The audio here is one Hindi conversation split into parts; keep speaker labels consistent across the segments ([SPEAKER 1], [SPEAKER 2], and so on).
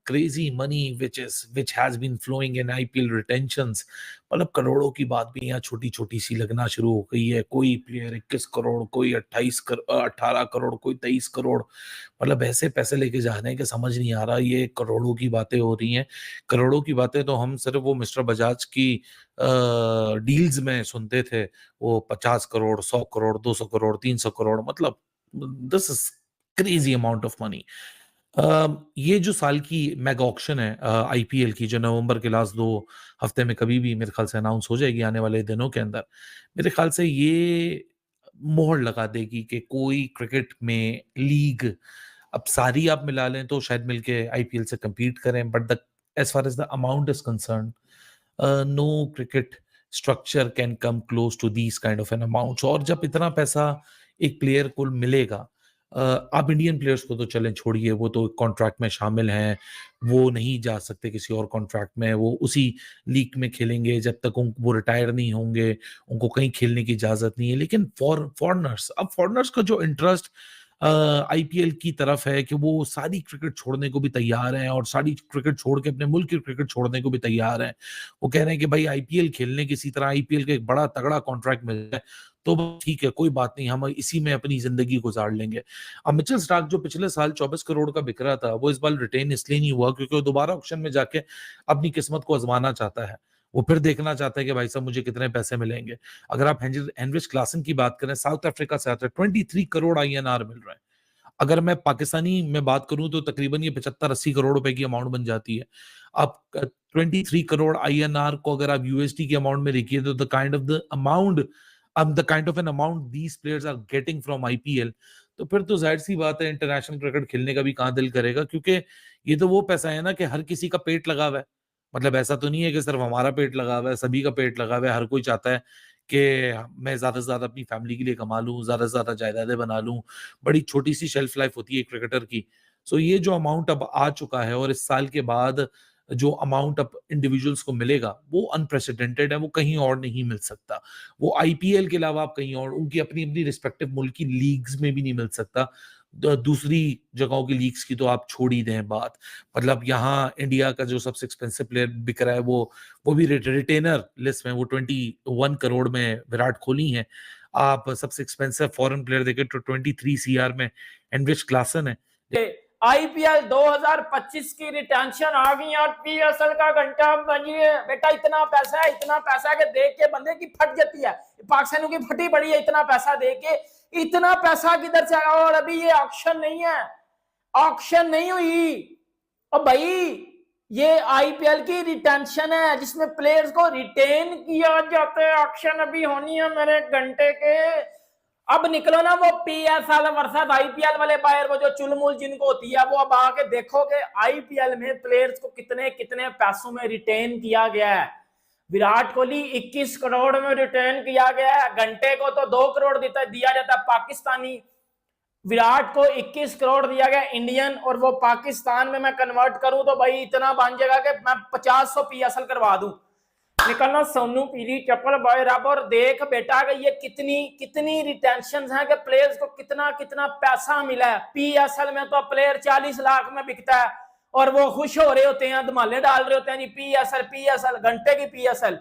[SPEAKER 1] crazy money which has been flowing in IPL retentions. मतलब करोड़ों की बात भी यहाँ छोटी-छोटी सी लगना शुरू हो गई है। कोई प्लेयर 21 करोड़, कोई 18 करोड़, कोई 23 करोड़। मतलब ऐसे पैसे लेके जा रहे हैं कि समझ नहीं आ रहा, ये करोड़ों की बातें हो रही हैं। करोड़ों की बातें तो हम सिर्फ वो मिस्टर बजाज की डील्स में सुनते थे। वो 50 करोड़, 100 करोड़, 200 करोड़, 300 करोड़, मतलब this is crazy amount of money. ये जो साल की मेगा ऑक्शन है आईपीएल की, जो नवंबर के लास्ट 2 हफ्ते में कभी भी मेरे ख्याल से अनाउंस हो जाएगी आने वाले दिनों के अंदर, मेरे ख्याल से ये मोहर लगा देगी कि कोई क्रिकेट में लीग, अब सारी आप मिला लें तो शायद मिलके आईपीएल से compete करें, but the as far as the amount is concerned, no cricket structure can come close to these kind of an amount. और जब इतना पैसा एक प्लेयर को मिलेगा, आप इंडियन प्लेयर्स को तो चलें छोड़िए, वो तो कॉन्ट्रैक्ट में शामिल हैं, वो नहीं जा सकते किसी और कॉन्ट्रैक्ट में, वो उसी लीग में खेलेंगे जब तक वो रिटायर नहीं होंगे, उनको कहीं खेलने की इजाजत नहीं है। लेकिन फॉरनर्स, अब फॉरनर्स का जो इंटरेस्ट आईपीएल की तरफ है कि वो सारी क्रिकेट छोड़ने को भी तैयार हैं और सारी क्रिकेट छोड़ के अपने मुल्क की क्रिकेट छोड़ने को भी तैयार हैं। वो कह रहे हैं कि भाई आईपीएल खेलने किसी तरह आईपीएल का एक बड़ा तगड़ा कॉन्ट्रैक्ट मिल जाए तो ठीक है, कोई बात नहीं, हम इसी में अपनी जिंदगी गुजार लेंगे। अब मिचेल स्टार्क जो पिछले साल 24 करोड़ का बिक रहा था, वो इस बार रिटेन इसलिए नहीं हुआ क्योंकि वो दोबारा ऑक्शन में जाके अपनी किस्मत को आजमाना चाहता है। वो फिर देखना चाहता है कि भाई साहब मुझे कितने पैसे मिलेंगे। अगर आप हेनरिच क्लासन की बात करें, साउथ अफ्रीका से आता है, 23 करोड़ आईएनआर मिल रहा है। अगर मैं पाकिस्तानी में बात करूं तो तकरीबन ये 75-80 करोड़ रुपए की अमाउंट बन जाती है। आप 23 करोड़ आईएनआर को अगर आप यूएसडी की अमाउंट में देखिए तो the kind of an amount these players are getting from IPL, तो फिर तो जाहिर सी बात है इंटरनेशनल क्रिकेट खेलने का भी कहां दिल करेगा, क्योंकि ये तो वो पैसा है ना कि हर किसी का पेट लगा हुआ है। मतलब ऐसा तो नहीं है कि सिर्फ हमारा पेट लगा हुआ है, सभी का पेट लगा हुआ है। हर कोई चाहता है कि मैं ज्यादा से ज्यादा अपनी फैमिली के लिए कमा लूं, ज्यादा से ज्यादा जायदादें बना लूं। बड़ी छोटी सी शेल्फ लाइफ होती है क्रिकेटर की। सो ये जो अमाउंट अब आ चुका है और इस साल के बाद जो अमाउंट अब इंडिविजुअल्स को मिलेगा वो अनप्रेसिडेंटेड है, वो कहीं और नहीं मिल सकता। वो आईपीएल के अलावा आप कहीं और उनकी अपनी अपनी रिस्पेक्टिव मुल्क की लीग्स में भी नहीं मिल सकता। दूसरी जगहों की लीग्स की तो आप छोड़ ही दें बात। मतलब यहाँ इंडिया का जो सबसे एक्सपेंसिव प्लेयर बिक रहा है वो भी रिटेनर लिस्ट में, वो 21 करोड़ में विराट कोहली है। आप सबसे एक्सपेंसिव फॉरेन प्लेयर देखें तो 23 सीआर में हेनरिच क्लासन है।
[SPEAKER 2] आईपीएल 2025 की रिटेंशन आ गई और पीएसएल का घंटा बजिए बेटा। इतना पैसा है कि देख के बंदे की फट जाती है। पाकिस्तानियों की फटी पड़ी है इतना पैसा दे के। इतना पैसा किधर से आया? और अभी ये ऑक्शन नहीं है, ऑक्शन नहीं हुई। और भाई ये आईपीएल की रिटेंशन है जिसमें प्लेयर्स को रिटेन किया जाता है। ऑक्शन अभी होनी है मेरे घंटे के। अब निकलो ना वो पीएसएल वर्सेस आईपीएल वाले बायर, वो जो चुलमुल जिनको होती है, वो अब आके देखोगे आईपीएल में प्लेयर्स को कितने कितने पैसों में रिटेन किया गया है। विराट कोहली 21 करोड़ में रिटेन किया गया है। घंटे को तो 2 करोड़ दिया जाता है पाकिस्तानी। विराट को 21 करोड़ दिया गया इंडियन, और वो पाकिस्तान में मैं कन्वर्ट करूं तो भाई इतना बन जाएगा कि मैं 50-100 पीएसएल करवा दूं। निकलना सोनू पीली चप्पल बॉय रब। और देख बेटा कि ये कितनी रिटेंशन है कि प्लेयर्स को कितना कितना पैसा मिला है। पीएसएल में तो प्लेयर 40 लाख में बिकता है और वो खुश हो रहे होते हैं, धमाले डाल रहे होते हैं जी पीएसएल घंटे की पीएसएल।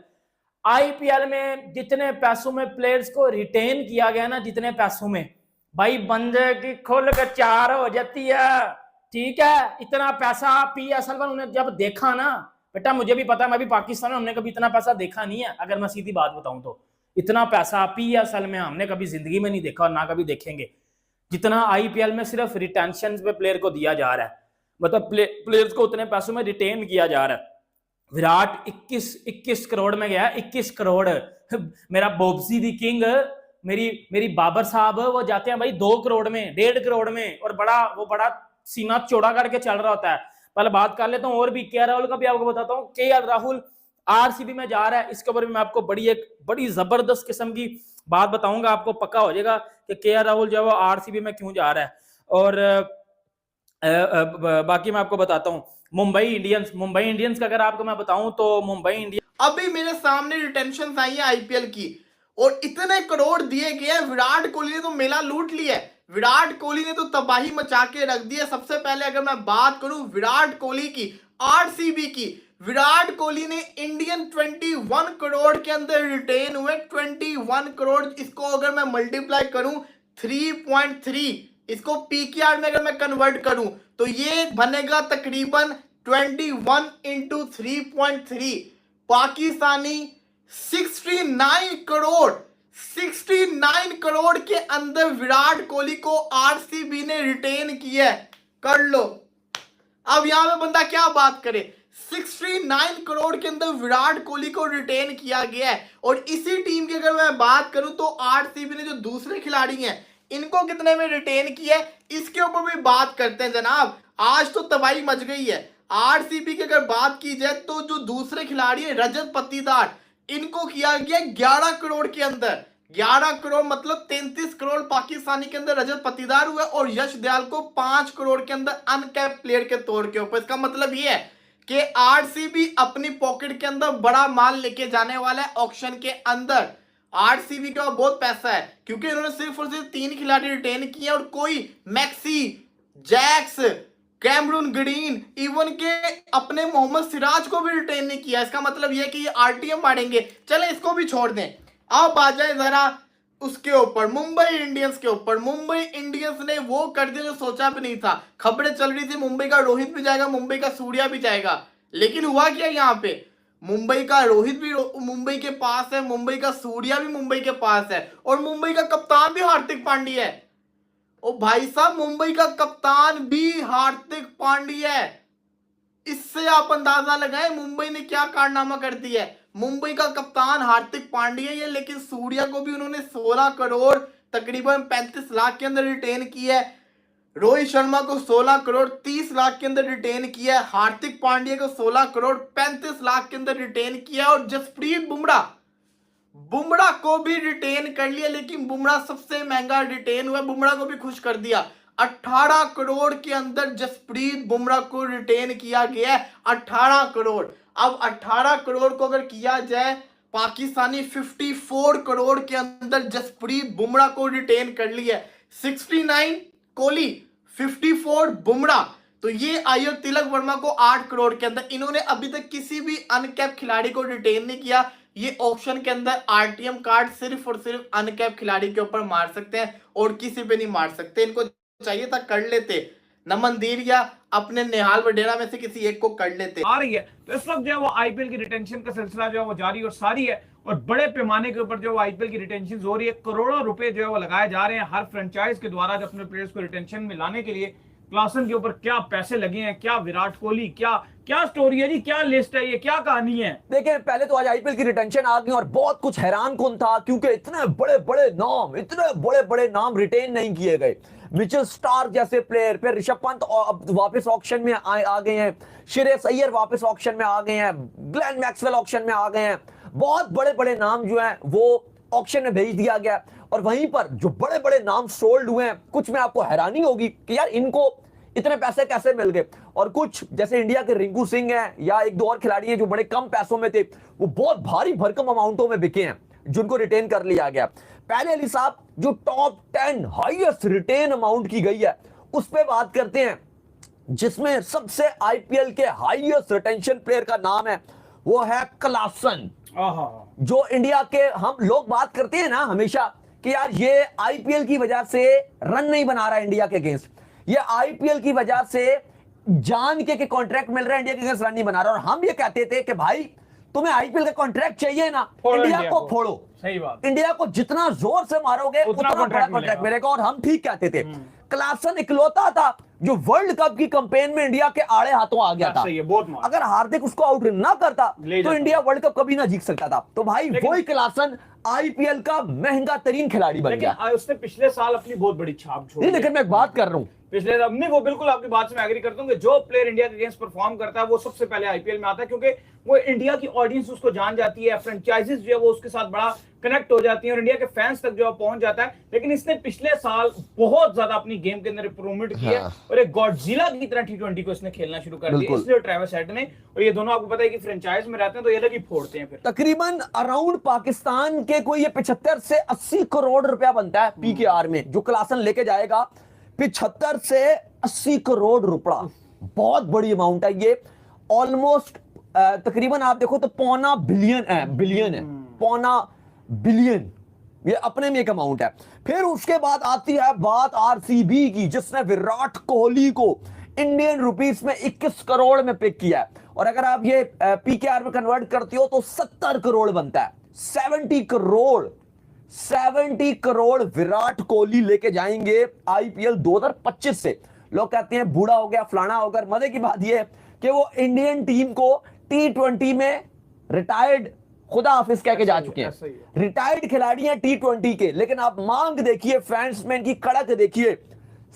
[SPEAKER 2] आईपीएल में जितने पैसों में प्लेयर्स को रिटेन किया गया ना, जितने पैसों में भाई बंदे की खुल के 4 हो जाती है। ठीक है, इतना पैसा पीएसएल में उन्हें जब देखा ना बेटा, मुझे भी पता है, मैं भी पाकिस्तान में, हमने कभी इतना पैसा देखा नहीं है। अगर मैं सीधी बात बताऊं तो इतना पैसा पीएसएल में हमने कभी जिंदगी में नहीं देखा और ना कभी देखेंगे, जितना आईपीएल में सिर्फ रिटेंशन पे प्लेयर को दिया जा रहा है। मतलब प्लेयर्स को उतने पैसों में रिटेन किया जा रहा है। विराट 21 करोड़ में गया, 21 करोड़। मेरा बोब्सी दी किंग, मेरी बाबर साहब, वो जाते हैं भाई 2 करोड़ में, 1.5 करोड़ में, और बड़ा सीना चौड़ा करके चल रहा होता है। पहले बात कर लेता हूं और भी केएल राहुल का भी आपको बताता हूं। केएल राहुल आरसीबी में जा रहा है, इसके ऊपर भी मैं आपको बड़ी जबरदस्त किस्म की बात बताऊंगा, आपको पक्का हो जाएगा कि केएल राहुल जो है वो आरसीबी में क्यों जा रहा है। और बाकी मैं आपको बताता हूं मुंबई इंडियंस का अगर आपको मैं बताऊं तो मुंबई इंडियंस
[SPEAKER 3] अभी मेरे सामने रिटेंशन आई है आईपीएल की और इतने करोड़ दिए गए। विराट कोहली ने तो मेला लूट लिया है। विराट कोहली ने तो तबाही मचा के रख दी है। सबसे पहले अगर मैं बात करूं विराट कोहली की, आरसीबी की, विराट कोहली ने इंडियन 21 करोड़ के अंदर रिटेन हुए। 21 करोड़, इसको अगर मैं मल्टीप्लाई करूं 3.3, इसको पीकेआर में अगर मैं कन्वर्ट करूं तो ये बनेगा तकरीबन 21 इंटू 3.3 पाकिस्तानी 69 करोड़ के अंदर विराट कोहली को आरसीबी ने रिटेन किया है। कर लो। अब यहां पे बंदा क्या बात करे, 69 करोड़ के अंदर विराट कोहली को रिटेन किया गया है। और इसी टीम की अगर मैं बात करूं तो आरसीबी ने जो दूसरे खिलाड़ी हैं इनको कितने में रिटेन किया है, इसके ऊपर भी बात करते हैं जनाब। आज तो तबाही मच गई है। आरसीबी की अगर बात की जाए तो जो दूसरे खिलाड़ी है रजत पाटीदार, इनको किया गया 11 करोड़ के अंदर। 11 करोड़ मतलब 33 करोड़ पाकिस्तानी के अंदर रजत पाटीदार हुआ और यश दयाल को 5 करोड़ के अंदर अनकैप प्लेयर के तौर के ऊपर। इसका मतलब ये है कि आरसीबी अपनी पॉकेट के अंदर बड़ा माल लेके जाने वाला है ऑक्शन के अंदर। आरसीबी के पास बहुत पैसा है क्योंकि इन्होंने सिर्फ और सिर्फ 3 खिलाड़ी रिटेन किए और कोई Maxi, Jacks, Cameron Green, even के अपने मोहम्मद सिराज को भी रिटेन नहीं किया। इसका मतलब यह कि ये आरटीएम मारेंगे। चले इसको भी छोड़ दें, अब आ जाए जरा उसके ऊपर, मुंबई इंडियंस के ऊपर। मुंबई इंडियंस ने वो कर दिया जो सोचा भी नहीं था। खबरें चल रही थी मुंबई का रोहित भी जाएगा, मुंबई का सूर्या भी जाएगा, लेकिन हुआ क्या यहाँ पे, मुंबई का रोहित भी मुंबई के पास है, मुंबई का सूर्या भी मुंबई के पास है और मुंबई का कप्तान भी हार्दिक पांड्या है। ओ भाई साहब, मुंबई का कप्तान भी हार्दिक पांड्या है। इससे आप अंदाजा लगाएं मुंबई ने क्या कारनामा कर दिया है। मुंबई का कप्तान हार्दिक पांड्या है, लेकिन सूर्या को भी उन्होंने 16 करोड़ तकरीबन 35 लाख के अंदर रिटेन किया है। रोहित शर्मा को 16 करोड़ 30 लाख के अंदर रिटेन किया है। हार्दिक पांड्या को 16 करोड़ 35 लाख के अंदर रिटेन किया और जसप्रीत बुमराह को भी रिटेन कर लिया, लेकिन बुमराह सबसे महंगा रिटेन हुआ। बुमराह को भी खुश कर दिया। 18 करोड़ के अंदर जसप्रीत बुमराह को रिटेन किया गया है। 18 करोड़। अब 18 करोड़ को अगर किया जाए पाकिस्तानी 54 करोड़ के अंदर जसप्रीत बुमराह को रिटेन कर लिया। 69 कोहली, 54 बुमराह, तो ये आई और तिलक वर्मा को 8 करोड़ के अंदर। इन्होंने अभी तक किसी भी अनकैप खिलाड़ी को रिटेन नहीं किया। ये ऑप्शन के अंदर आरटीएम कार्ड सिर्फ और सिर्फ अनकैप खिलाड़ी के ऊपर मार सकते हैं और किसी पे नहीं मार सकते। इनको चाहिए था कर लेते, नमन धीर या अपने निहाल वडेरा में से किसी एक को कर लेते।
[SPEAKER 4] आ रही है तो इस वक्त जो है वो आईपीएल की रिटेंशन का सिलसिला जो है वो जारी और सारी है और बड़े पैमाने के ऊपर जो आईपीएल की रिटेंशन हो रही है। करोड़ों रुपए जो है वो लगाए जा रहे हैं हर फ्रेंचाइज के द्वारा जो अपने प्लेयर्स को रिटेंशन में लाने के लिए। क्लासन के ऊपर क्या पैसे लगे हैं, क्या विराट कोहली, क्या स्टोरी है जी, क्या लिस्ट है, ये क्या कहानी है।
[SPEAKER 5] देखिए, पहले तो आज आईपीएल की रिटेंशन आ गई और बहुत कुछ हैरान कौन था क्योंकि इतने बड़े बड़े नाम रिटेन नहीं किए गए। मिचेल स्टार्क जैसे प्लेयर, फिर ऋषभ पंत वापस ऑक्शन में आ गए हैं, श्रेयस अय्यर वापस ऑक्शन में आ गए हैं, ग्लेन मैक्सवेल ऑक्शन में आ गए हैं। बहुत बड़े बड़े नाम जो हैं वो ऑक्शन में भेज दिया गया और वहीं पर जो बड़े बड़े नाम सोल्ड हुए हैं, कुछ में आपको हैरानी होगी कि यार इनको इतने पैसे कैसे मिल गए। और कुछ जैसे इंडिया के रिंकू सिंह हैं या एक दो और खिलाड़ी हैं जो बड़े कम पैसों में थे, वो बहुत भारी भरकम अमाउंटों में बिके हैं जिनको रिटेन कर लिया गया। पहले अली साहब, जो टॉप 10 हाईएस्ट रिटेन अमाउंट की गई है उस पर बात करते हैं, जिसमें सबसे आईपीएल के हाईएस्ट रिटेंशन प्लेयर का नाम है वो है क्लासन। जो इंडिया के हम लोग बात करते हैं ना हमेशा कि यार ये आईपीएल की वजह से रन नहीं बना रहा है इंडिया के अगेंस्ट, ये आईपीएल की वजह से जान के कॉन्ट्रैक्ट मिल रहा है इंडिया के अगेंस्ट रन नहीं बना रहा। और हम ये कहते थे कि भाई तुम्हें आईपीएल का कॉन्ट्रैक्ट चाहिए ना, इंडिया को फोड़ो,
[SPEAKER 4] सही बात,
[SPEAKER 5] इंडिया को जितना जोर से मारोगे उतना बड़ा कॉन्ट्रैक्ट मिलेगा। और हम ठीक कहते थे। क्लासन इकलौता था जो वर्ल्ड कप की कैंपेन में इंडिया के आड़े हाथों आ गया था। अगर हार्दिक उसको आउट ना करता तो इंडिया वर्ल्ड कप कभी ना जीत सकता था। तो भाई वही क्लासन आईपीएल का महंगा तरीन खिलाड़ी बन गया।
[SPEAKER 4] उसने पिछले साल अपनी बहुत बड़ी छाप छोड़ी।
[SPEAKER 5] लेकिन मैं बात कर रहा हूं
[SPEAKER 4] पिछले अब नहीं, वो बिल्कुल आपकी बात से मैं एग्री करता हूँ कि जो प्लेयर इंडिया के अगेंस्ट परफॉर्म करता है वो सबसे पहले आईपीएल में आता है, क्योंकि वो इंडिया की ऑडियंस उसको जान जाती है, फ्रेंचाइजीज जो है वो उसके साथ बड़ा कनेक्ट हो जाती है और इंडिया के फैंस तक जो है पहुंच जाता है। लेकिन इसने पिछले साल बहुत ज्यादा अपनी गेम के अंदर इंप्रूवमेंट की है और एक गॉडजिला की तरह टी20 को इसने खेलना शुरू कर दिया, इसलिए ट्रेविस हेड ने, और ये दोनों आपको पता है कि फ्रेंचाइज में रहते हैं तो ये अलग ही फोड़ते हैं। फिर
[SPEAKER 5] तकरीबन अराउंड पाकिस्तान के कोई ये 75 से 80 करोड़ रुपया बनता है पीकेआर में, जो क्लासन लेके जाएगा 75 से 80 करोड़ रुपया, बहुत बड़ी अमाउंट है ये। ऑलमोस्ट तकरीबन आप देखो तो पौना बिलियन है, पौना बिलियन, ये अपने में एक अमाउंट है। फिर उसके बाद आती है बात आरसीबी की, जिसने विराट कोहली को इंडियन रुपीस में 21 करोड़ में पिक किया है, और अगर आप ये पीकेआर में कन्वर्ट करते हो तो 70 करोड़ बनता है। 70 करोड़ विराट कोहली लेके जाएंगे आईपीएल 2025 से। लोग कहते हैं बूढ़ा हो गया, फलाना हो गया। मजे की बात यह है कि वो इंडियन टीम को टी20 में रिटायर्ड खुदा हाफिज कह के जा चुके हैं, रिटायर्ड खिलाड़ी हैं टी20 के। लेकिन आप मांग देखिए, फैंस में इनकी कड़क देखिए,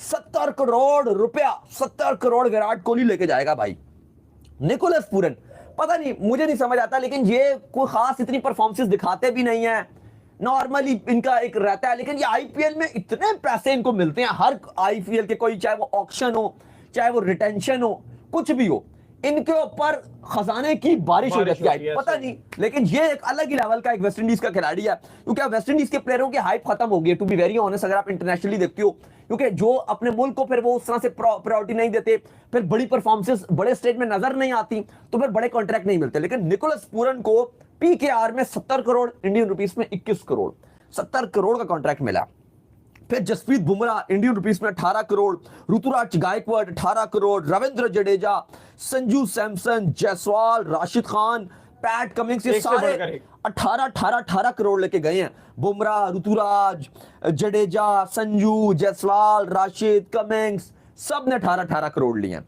[SPEAKER 5] 70 करोड़ रुपया, 70 करोड़ विराट कोहली लेके जाएगा भाई। निकोलस पूरन पता नहीं, मुझे नहीं समझ आता, लेकिन ये कोई खास इतनी परफॉर्मेंस दिखाते भी नहीं है, नॉर्मली इनका एक रहता है। लेकिन ये आईपीएल में इतने पैसे इनको मिलते हैं हर आईपीएल के, कोई चाहे वो ऑक्शन हो, चाहे वो रिटेंशन हो, कुछ भी हो, इनके ऊपर खजाने की बारिश हो जाती है, पता नहीं। लेकिन ये एक अलग ही लेवल का एक वेस्ट इंडीज का खिलाड़ी है, क्योंकि वेस्ट इंडीज के प्लेयरों की हाइप खत्म हो गई है, टू बी वेरी ऑनेस्ट। अगर आप इंटरनेशनली देखते हो, क्योंकि जो अपने मुल्क को फिर वो उस तरह से प्रायोरिटी नहीं देते, फिर बड़ी परफॉर्मेंसेस बड़े स्टेज में नजर नहीं आती, तो फिर बड़े कॉन्ट्रैक्ट नहीं मिलते। लेकिन निकोलस पूरन को पीकेआर में 70 करोड़, इंडियन रुपीस में 21 करोड़, 70 करोड़ का कॉन्ट्रैक्ट मिला। फिर जसप्रीत बुमराह इंडियन रुपीस में 18 करोड़, ऋतुराज गायकवाड 18 करोड़, रविंद्र जडेजा, संजू सैमसन, जायसवाल, राशिद खान, पैट कमिंग्स, ये सारे 18 करोड़ लेके गए हैं। बुमराह, ऋतुराज, जडेजा, संजू, जायसवाल, राशिद, कमिंग्स, सब ने 18 करोड़ लिए हैं।